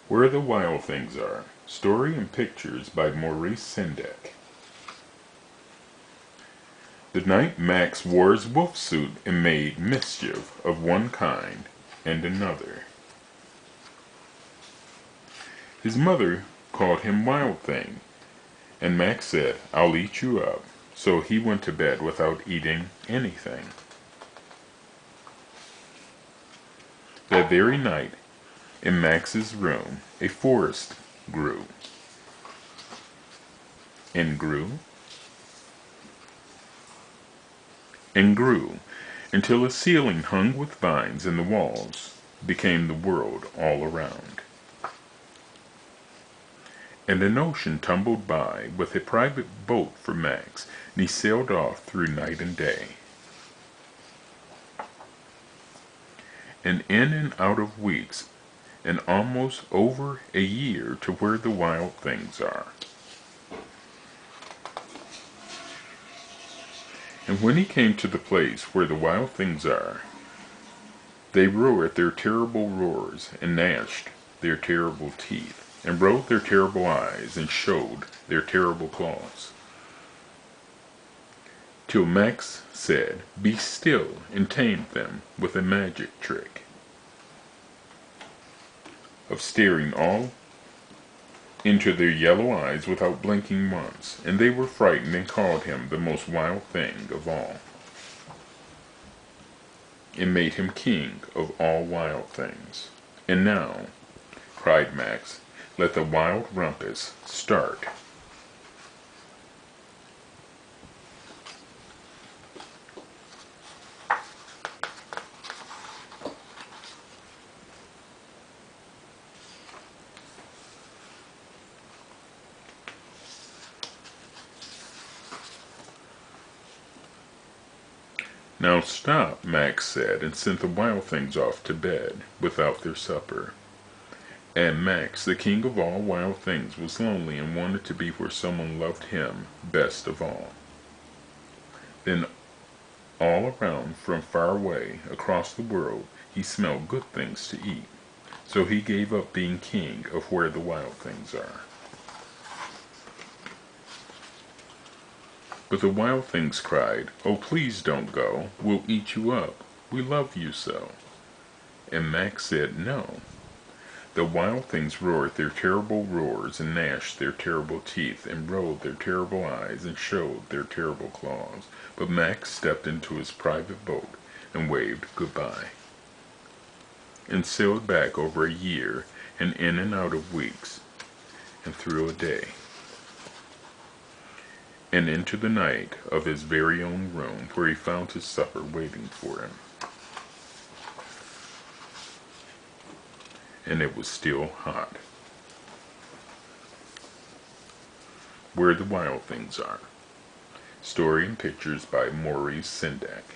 Where the Wild Things Are. Story and pictures by Maurice Sendak. The night Max wore his wolf suit and made mischief of one kind and another. His mother called him Wild Thing, and Max said, "I'll eat you up." So he went to bed without eating anything. That very night, in Max's room, a forest grew, and grew, and grew, until a ceiling hung with vines and the walls became the world all around. And an ocean tumbled by with a private boat for Max, and he sailed off through night and day. And in and out of weeks, and almost over a year to where the wild things are. And when he came to the place where the wild things are, they roared their terrible roars, and gnashed their terrible teeth, and rolled their terrible eyes, and showed their terrible claws. Till Max said, "Be still," and tamed them with a magic trick of staring all into their yellow eyes without blinking once, and they were frightened and called him the most wild thing of all, and made him king of all wild things. "And now," cried Max, "let the wild rumpus start." "Now stop," Max said, and sent the wild things off to bed without their supper. And Max, the king of all wild things, was lonely and wanted to be where someone loved him best of all. Then all around, from far away across the world, he smelled good things to eat. So he gave up being king of where the wild things are. But the wild things cried, "Oh, please don't go. We'll eat you up. We love you so." And Max said no. The wild things roared their terrible roars, and gnashed their terrible teeth, and rolled their terrible eyes, and showed their terrible claws. But Max stepped into his private boat, and waved goodbye, and sailed back over a year, and in and out of weeks, and through a day, and into the night of his very own room, where he found his supper waiting for him. And it was still hot. Where the Wild Things Are. Story and pictures by Maurice Sendak.